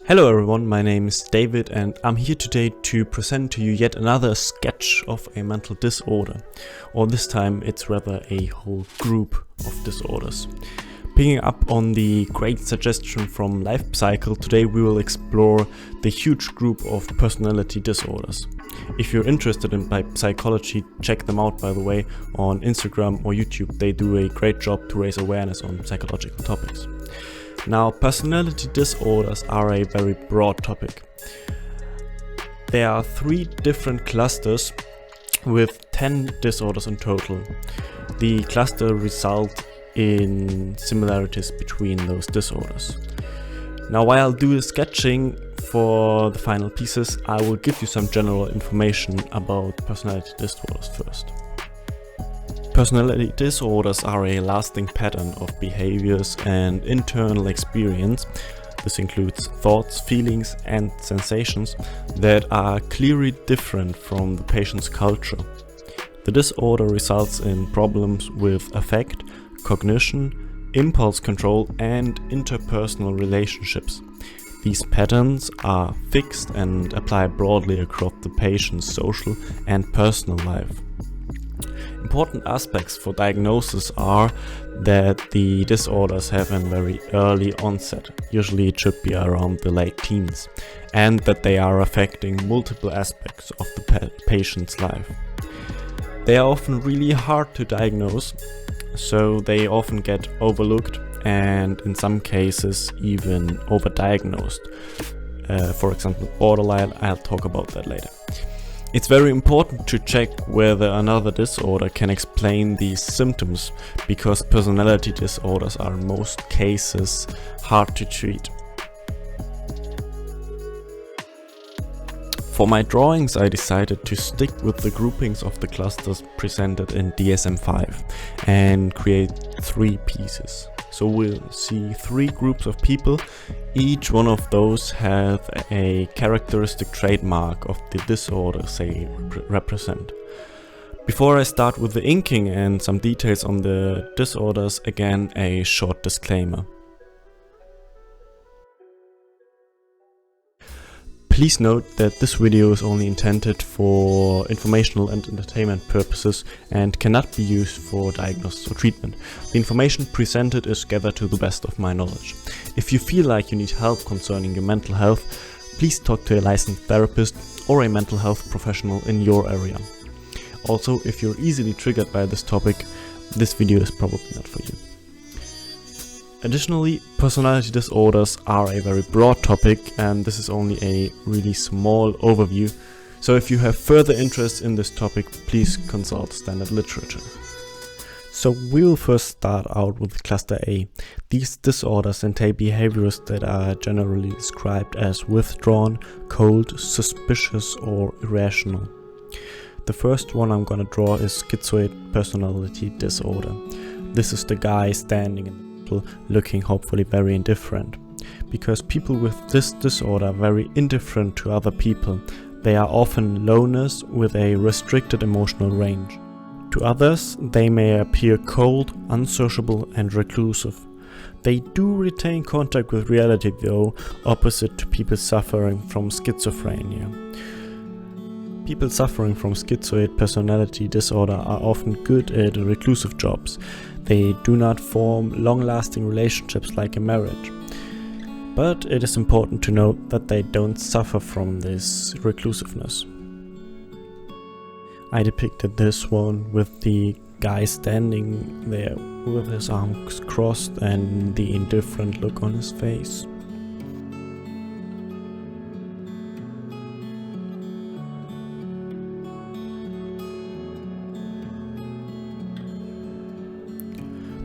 Hello everyone, my name is David and I'm here today to present to you yet another sketch of a mental disorder, or this time it's rather a whole group of disorders. Picking up on the great suggestion from Life Cycle, today we will explore the huge group of personality disorders. If you're interested in psychology, check them out, by the way, on Instagram or YouTube. They do a great job to raise awareness on psychological topics. Now, personality disorders are a very broad topic. There are 3 different clusters with 10 disorders in total. The cluster result in similarities between those disorders. Now, while I'll do the sketching for the final pieces, I will give you some general information about personality disorders first. Personality disorders are a lasting pattern of behaviors and internal experience. This includes thoughts, feelings and sensations that are clearly different from the patient's culture. The disorder results in problems with affect, cognition, impulse control and interpersonal relationships. These patterns are fixed and apply broadly across the patient's social and personal life. Important aspects for diagnosis are that the disorders have a very early onset, usually it should be around the late teens, and that they are affecting multiple aspects of the patient's life. They are often really hard to diagnose, so they often get overlooked and in some cases even overdiagnosed. For example, borderline, I'll talk about that later. It's very important to check whether another disorder can explain these symptoms, because personality disorders are in most cases hard to treat. For my drawings, I decided to stick with the groupings of the clusters presented in DSM-5 and create 3 pieces. So we'll see 3 groups of people. Each one of those have a characteristic trademark of the disorder they represent. Before I start with the inking and some details on the disorders, again a short disclaimer. Please note that this video is only intended for informational and entertainment purposes and cannot be used for diagnosis or treatment. The information presented is gathered to the best of my knowledge. If you feel like you need help concerning your mental health, please talk to a licensed therapist or a mental health professional in your area. Also, if you're easily triggered by this topic, this video is probably not for you. Additionally, personality disorders are a very broad topic and this is only a really small overview, so if you have further interest in this topic, please consult standard literature. So we will first start out with cluster A. These disorders entail behaviors that are generally described as withdrawn, cold, suspicious or irrational. The first one I'm gonna draw is Schizoid personality disorder. This is the guy standing in the looking hopefully very indifferent. Because people with this disorder are very indifferent to other people, they are often loners with a restricted emotional range. To others, they may appear cold, unsociable and reclusive. They do retain contact with reality though, opposite to people suffering from schizophrenia. People suffering from schizoid personality disorder are often good at reclusive jobs. They do not form long-lasting relationships like a marriage. But it is important to note that they don't suffer from this reclusiveness. I depicted this one with the guy standing there with his arms crossed and the indifferent look on his face.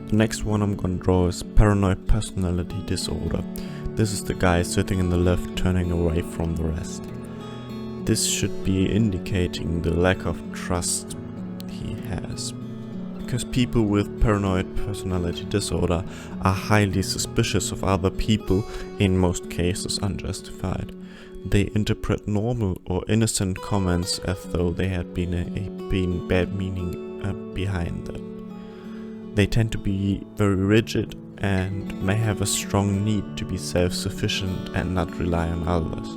The next one I'm gonna draw is paranoid personality disorder. This is the guy sitting in the left, turning away from the rest. This should be indicating the lack of trust he has. Because people with paranoid personality disorder are highly suspicious of other people, in most cases unjustified. They interpret normal or innocent comments as though they had been bad meaning behind them. They tend to be very rigid and may have a strong need to be self-sufficient and not rely on others.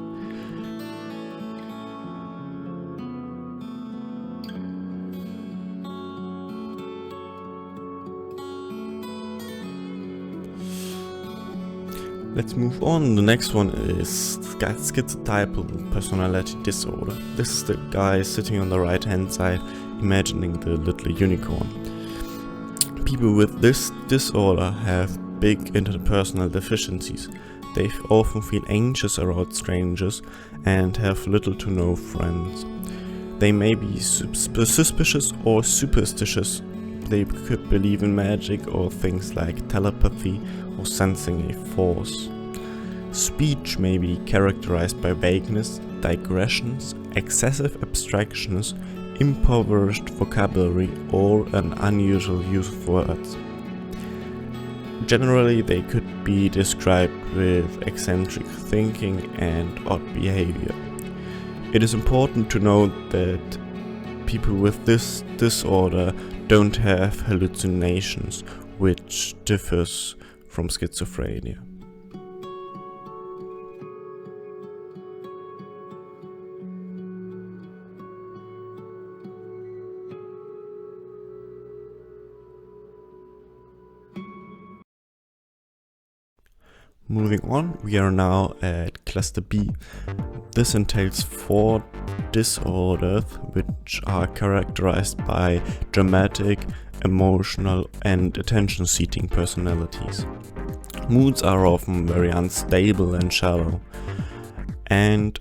Let's move on. The next one is schizotypal personality disorder. This is the guy sitting on the right hand side, imagining the little unicorn. People with this disorder have big interpersonal deficiencies. They often feel anxious around strangers and have little to no friends. They may be suspicious or superstitious. They could believe in magic or things like telepathy or sensing a force. Speech may be characterized by vagueness, digressions, excessive abstractions, impoverished vocabulary, or an unusual use of words. Generally, they could be described with eccentric thinking and odd behavior. It is important to note that people with this disorder don't have hallucinations, which differs from schizophrenia. Moving on, we are now at cluster B. This entails 4 disorders which are characterized by dramatic, emotional and attention-seeking personalities. Moods are often very unstable and shallow, and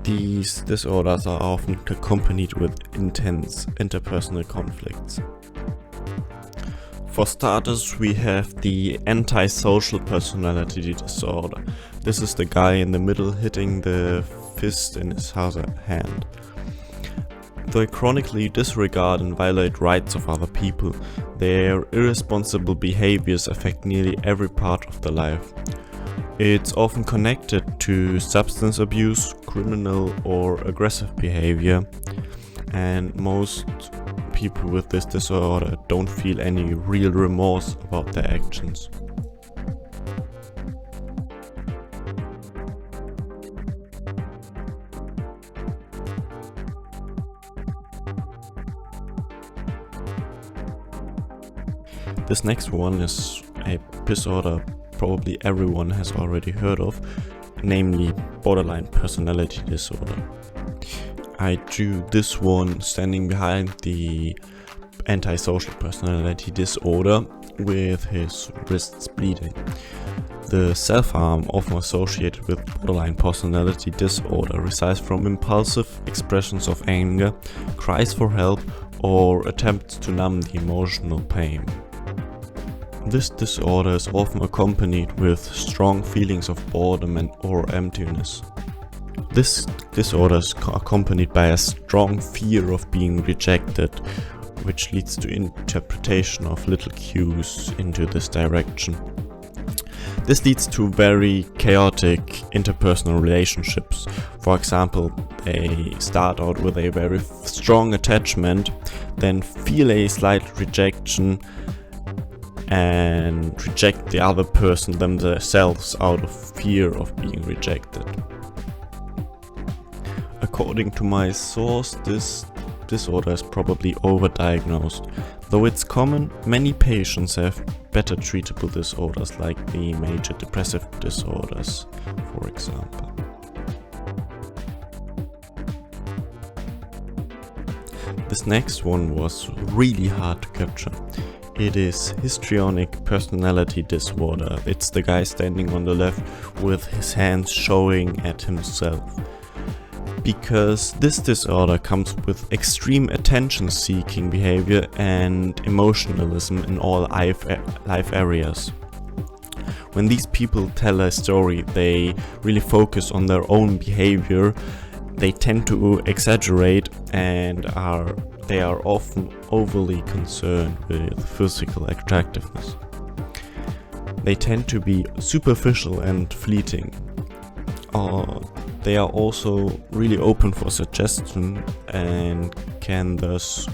these disorders are often accompanied with intense interpersonal conflicts. For starters, we have the antisocial personality disorder. This is the guy in the middle hitting the fist in his other hand. They chronically disregard and violate rights of other people. Their irresponsible behaviors affect nearly every part of their life. It's often connected to substance abuse, criminal or aggressive behavior, and most people with this disorder don't feel any real remorse about their actions. This next one is a disorder probably everyone has already heard of, namely borderline personality disorder. I drew this one standing behind the antisocial personality disorder with his wrists bleeding. The self-harm often associated with borderline personality disorder resides from impulsive expressions of anger, cries for help, or attempts to numb the emotional pain. This disorder is often accompanied with strong feelings of boredom or emptiness. This disorder is accompanied by a strong fear of being rejected, which leads to interpretation of little cues into this direction. This leads to very chaotic interpersonal relationships. For example, they start out with a very strong attachment, then feel a slight rejection and reject the other person themselves out of fear of being rejected. According to my source, this disorder is probably overdiagnosed. Though it's common, many patients have better treatable disorders like the major depressive disorders, for example. This next one was really hard to capture. It is histrionic personality disorder. It's the guy standing on the left with his hands showing at himself. Because this disorder comes with extreme attention-seeking behavior and emotionalism in all life areas. When these people tell a story, they really focus on their own behavior. They tend to exaggerate and they are often overly concerned with physical attractiveness. They tend to be superficial and fleeting. They are also really open for suggestion and can thus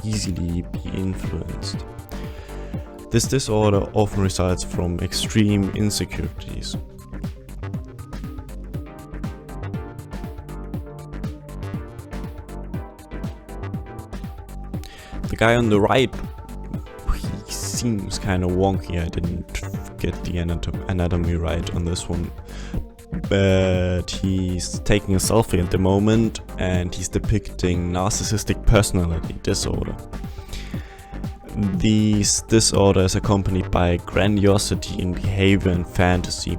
easily be influenced. This disorder often results from extreme insecurities. The guy on the right, he seems kind of wonky. I didn't get the anatomy right on this one. But he's taking a selfie at the moment and he's depicting narcissistic personality disorder. This disorder is accompanied by grandiosity in behavior and fantasy,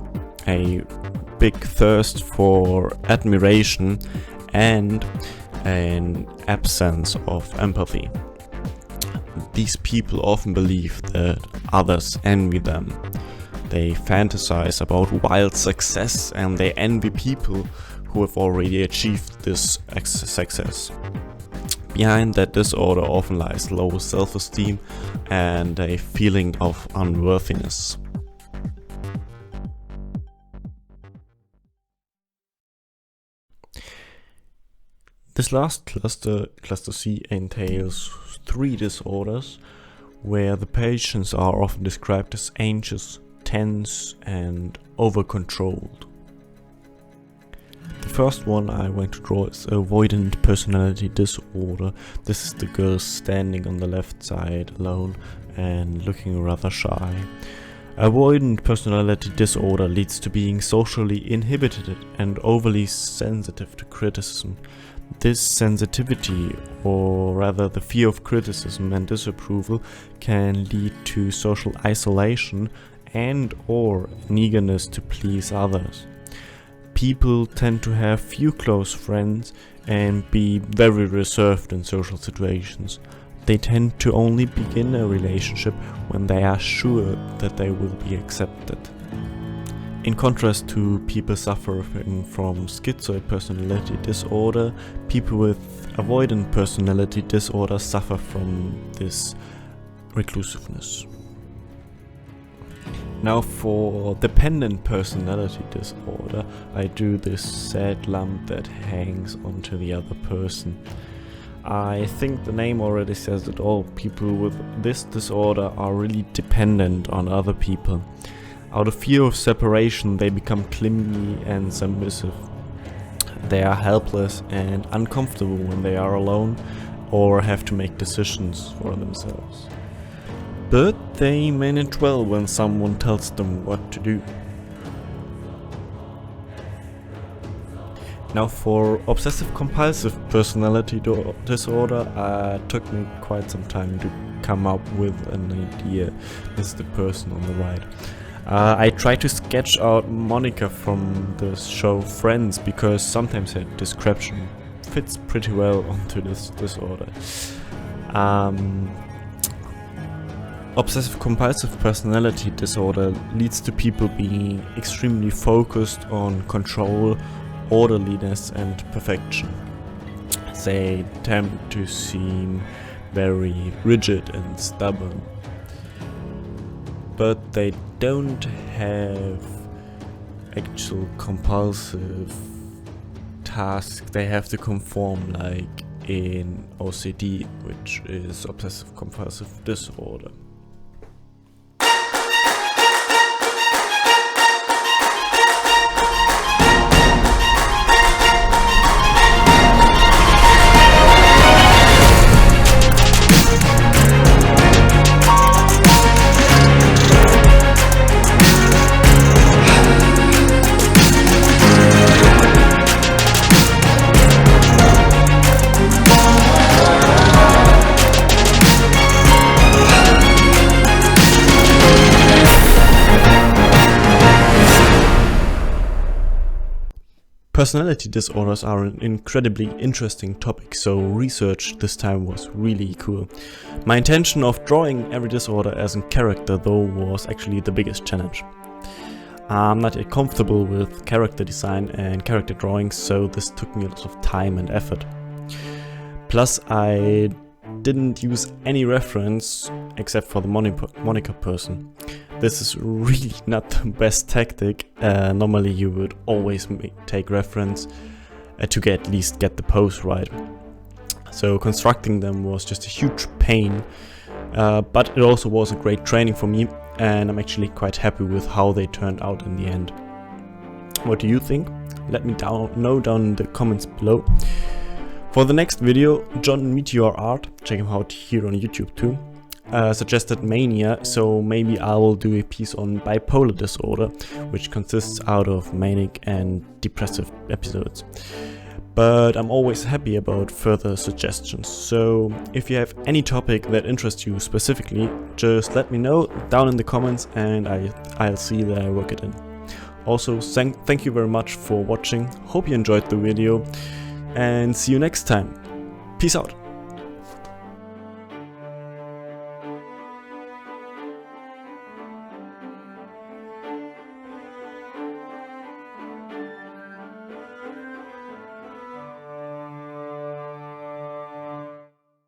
a big thirst for admiration, and an absence of empathy. These people often believe that others envy them. They fantasize about wild success and they envy people who have already achieved this success. Behind that disorder often lies low self-esteem and a feeling of unworthiness. This last cluster C, entails 3 disorders where the patients are often described as anxious, tense and over-controlled. The first one I want to draw is Avoidand personality disorder. This is the girl standing on the left side alone and looking rather shy. Avoidant personality disorder leads to being socially inhibited and overly sensitive to criticism. This sensitivity, or rather the fear of criticism and disapproval, can lead to social isolation and or an eagerness to please others. People tend to have few close friends and be very reserved in social situations. They tend to only begin a relationship when they are sure that they will be accepted. In contrast to people suffering from schizoid personality disorder, people with avoidant personality disorder suffer from this reclusiveness. Now for dependent personality disorder, I do this sad lump that hangs onto the other person. I think the name already says it all. People with this disorder are really dependent on other people. Out of fear of separation, they become clingy and submissive. They are helpless and uncomfortable when they are alone or have to make decisions for themselves. But they manage well when someone tells them what to do. Now for obsessive-compulsive personality disorder, took me quite some time to come up with an idea. This is the person on the right. I try to sketch out Monica from the show Friends because sometimes her description fits pretty well onto this disorder. Obsessive-compulsive personality disorder leads to people being extremely focused on control, orderliness and perfection. They tend to seem very rigid and stubborn. But they don't have actual compulsive tasks they have to conform like in OCD, which is obsessive-compulsive disorder. Personality disorders are an incredibly interesting topic, so research this time was really cool. My intention of drawing every disorder as a character though was actually the biggest challenge. I'm not yet comfortable with character design and character drawing, so this took me a lot of time and effort. Plus I didn't use any reference except for the Monica person. This is really not the best tactic. Normally you would always take reference to at least get the pose right. So constructing them was just a huge pain. but it also was a great training for me, and I'm actually quite happy with how they turned out in the end. What do you think? Let me know down in the comments below. For the next video, John Meteor Art, check him out here on YouTube too, suggested mania, so maybe I will do a piece on bipolar disorder, which consists out of manic and depressive episodes. But I'm always happy about further suggestions, so if you have any topic that interests you specifically, just let me know down in the comments and I'll see that I work it in. Also, thank you very much for watching, hope you enjoyed the video, and see you next time. Peace out.